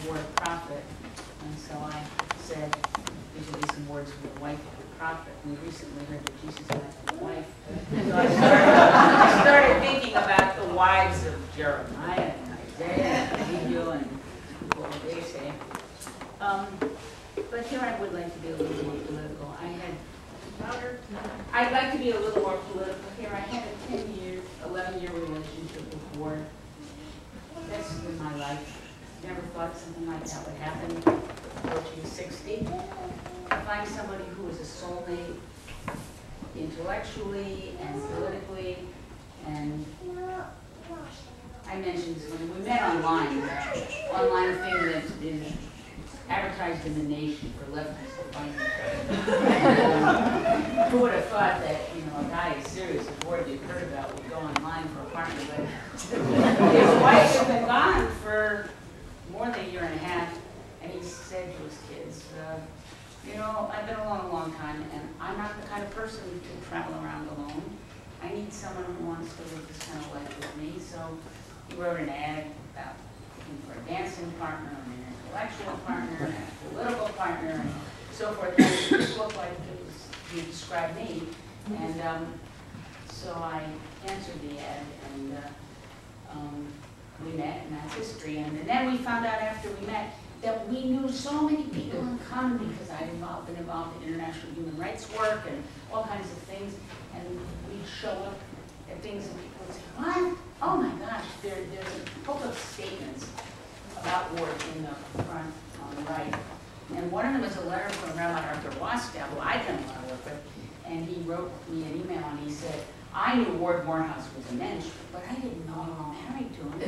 word prophet, and so I said, these will be some words from the wife of the prophet. We recently heard that Jesus had a wife. And so I started thinking about the wives of Jeremiah and Isaiah and Ezekiel and what they say. But here I would like to be a little more political. I'd like to be a little more political here. I had a 11-year relationship with war. That's in my life. Never thought something like that would happen. Approaching 60. I find somebody who is a soulmate, intellectually and politically, and I mentioned this when we met online thing that is advertised in the Nation for leftists to find each other. Who would have thought that, a guy as serious as Ward you've heard about would go online for a partner, but his wife had been gone for more than a year and a half, and he said to his kids, I've been alone a long time, and I'm not the kind of person to travel around alone. I need someone who wants to live this kind of life with me. So he wrote an ad about looking for a dancing partner, an intellectual partner, and a political partner, and so forth. And it just looked like he described me. And so I answered the ad, and we met, and that's history. And then we found out after we met that we knew so many people in common because I'd been involved in international human rights work and all kinds of things. And we'd show up at things and people would say, what? Oh my gosh, there's a book of statements about war in the front on the right. And one of them is a letter from Rabbi Arthur Waskow, who I've done a lot of work with. And he wrote me an email and he said, I knew Ward Morehouse was a mensch, but I didn't know you were married to him.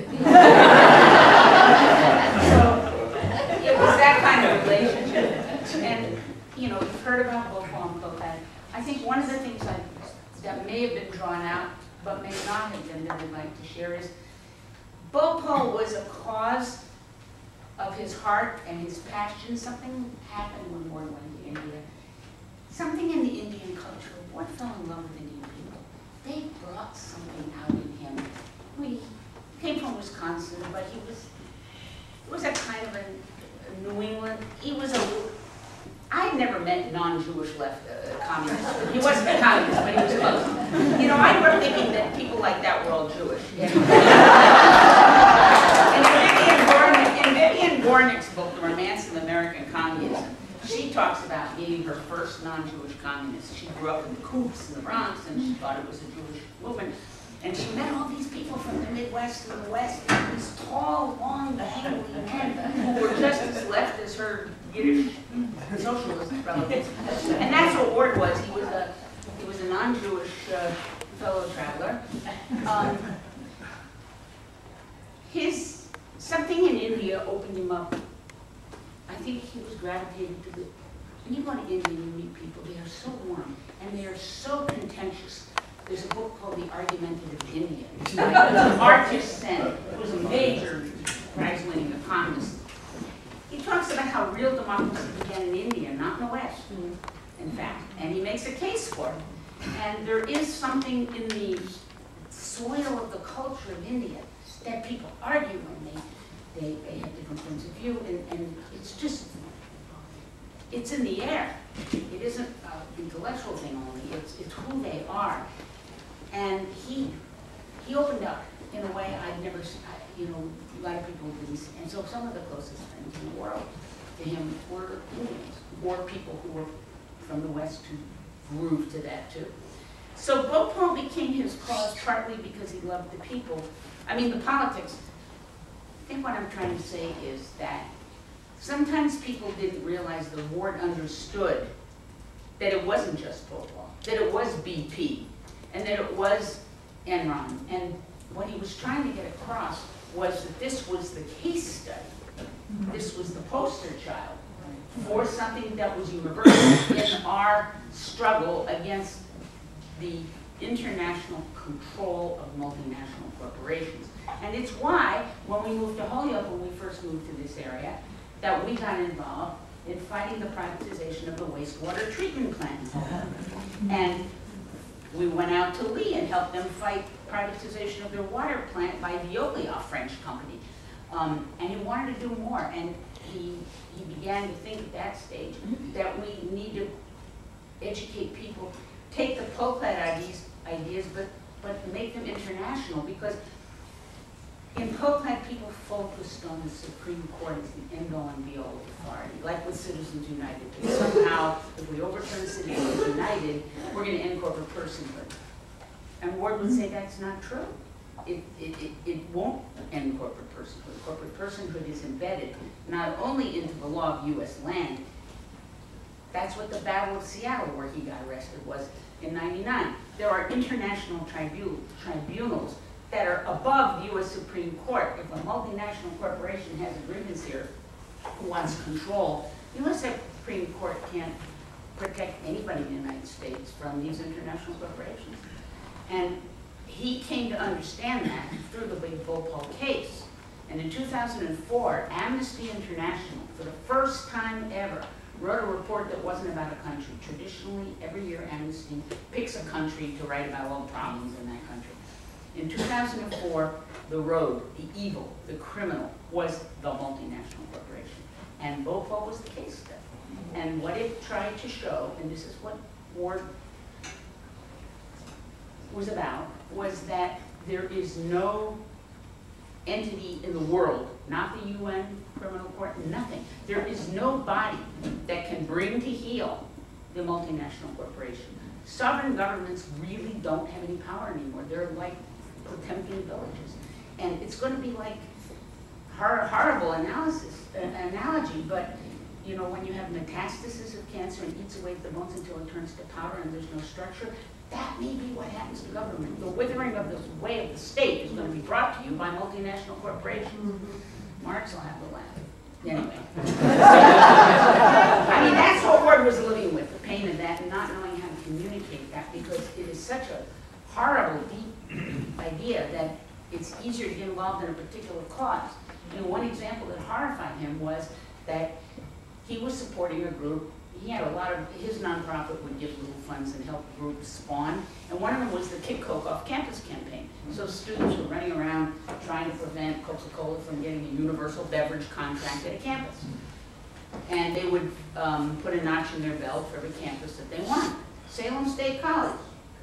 So it was that kind of relationship. And, you've heard about Bhopal and Bhopal. I think one of the things that may have been drawn out, but may not have been, that I'd like to share is Bhopal was a cause of his heart and his passion. Something happened when Ward went to India. Something in the Indian culture. Ward fell in love with Indian people. They brought something out in him. He came from Wisconsin, but he was a kind of a New England. I'd never met non-Jewish left communists. He wasn't a communist, but he was close. I grew up thinking that people like that were all Jewish. In Vivian Gornick's book, The Romance of American Communism, she talks about meeting her first non-Jewish communist. She grew up in the Coops in the Bronx, and she thought it was a Jewish movement. And she met all these people from the Midwest and the West, these tall, long, gangly men who were just as left as her Yiddish socialist relatives. And that's what Ward was. He was a non-Jewish fellow traveler. Something in India opened him up. I think he was gravitated to when you go to India and you meet people, they are so warm and they are so contentious. There's a book called The Argumentative Indian by Artis Sen, who was a major prize-winning economist. He talks about how real democracy began in India, not in the West, in fact, and he makes a case for it. And there is something in the soil of the culture of India that people argue when they have different points of view, and it's in the air. It isn't an intellectual thing only, it's who they are. And he opened up in a way I'd never seen, a lot of people didn't see. And so some of the closest friends in the world to him were Indians, or people who were from the West who grew to that too. So Bhopal became his cause partly because he loved the people. I mean, the politics. I think what I'm trying to say is that sometimes people didn't realize the Ward understood that it wasn't just Bhopal, that it was BP, and that it was Enron. And what he was trying to get across was that this was the case study. This was the poster child for something that was universal in our struggle against the international control of multinational corporations. And it's why, when we moved to Holyoke, when we first moved to this area, that we got involved in fighting the privatization of the wastewater treatment plant. And we went out to Lee and helped them fight privatization of their water plant by Veolia, a French company. And he wanted to do more, and he began to think at that stage that we need to educate people, take the POCLAD ideas, but make them international, because in POCLAD people focused on the Supreme Court as the end-all and be-all authority, like with Citizens United. Somehow, if we overturn Citizens United, we're going to end corporate personhood. And Ward would say that's not true. It won't end corporate personhood. Corporate personhood is embedded not only into the law of U.S. land. That's what the Battle of Seattle, where he got arrested, was in '99. There are international tribunals that are above the U.S. Supreme Court. If a multinational corporation has a grievance here who wants control, the U.S. Supreme Court can't protect anybody in the United States from these international corporations. And he came to understand that through the big Bhopal case. And in 2004, Amnesty International, for the first time ever, wrote a report that wasn't about a country. Traditionally, every year Amnesty picks a country to write about all the problems in that country. In 2004, the road, the evil, the criminal was the multinational corporation. And Bhopal was the case study. And what it tried to show, and this is what Ward was about, was that there is no entity in the world, not the UN Criminal Court, nothing. There is no body that can bring to heel the multinational corporation. Sovereign governments really don't have any power anymore. They're like Potemkin villages. And it's going to be like horrible analogy, but you know, when you have metastasis of cancer and eats away at the bones until it turns to powder and there's no structure, that may be what happens to government. The withering of the way of the state is going to be brought to you by multinational corporations. Marx will have to laugh. Anyway. I mean, that's what Ward was living with, the pain of that and not knowing how to communicate that, because it is such a horrible, deep idea that it's easier to get involved in a particular cause. You know, one example that horrified him was that he was supporting a group. He had a lot of, his nonprofit would give little funds and help groups spawn, and one of them was the Kick Coke Off Campus campaign. So students were running around trying to prevent Coca-Cola from getting a universal beverage contract at a campus. And they would put a notch in their belt for every campus that they won. Salem State College,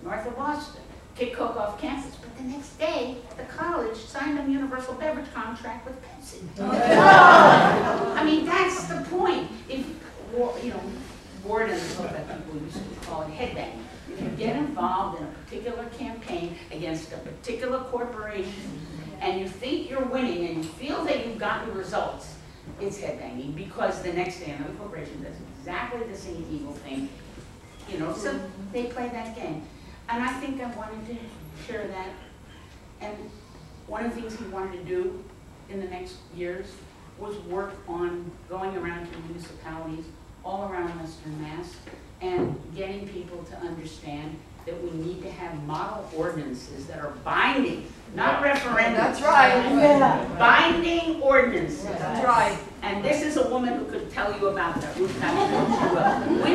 north of Boston, Kick Coke Off Campus. But the next day, the college signed a universal beverage contract with Pepsi. I mean, that's the point. If, you know, Ward and the people used to call it headbanging. If you get involved in a particular campaign against a particular corporation and you think you're winning and you feel that you've gotten results, it's headbanging, because the next day another corporation does exactly the same evil thing. You know, so they play that game. And I think I wanted to share that. And one of the things he wanted to do in the next years was work on going around to municipalities all around Western Mass and getting people to understand that we need to have model ordinances that are binding, not referendums. That's right. Yeah. Binding ordinances. That's right. And this is a woman who could tell you about that. We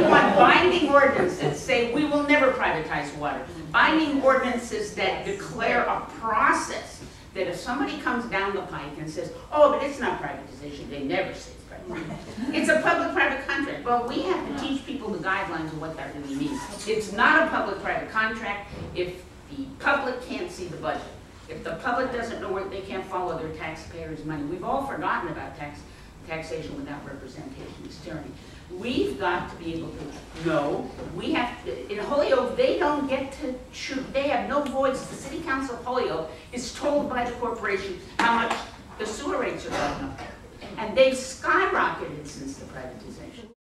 want binding ordinances that say we will never privatize water. Binding ordinances that declare a process that if somebody comes down the pike and says, oh, but it's not privatization, they never say it's privatization. It's a public-private contract. Well, we have to teach people the guidelines of what that really means. It's not a public-private contract if the public can't see the budget. If the public doesn't know where they can't follow their taxpayers' money. We've all forgotten about taxation without representation. It's tyranny. We've got to be able to know. We have to, in Holyoke, they don't get to choose. They have no voice. The City Council of Holyoke is told by the corporation how much the sewer rates are going up. And they've skyrocketed since the privatization.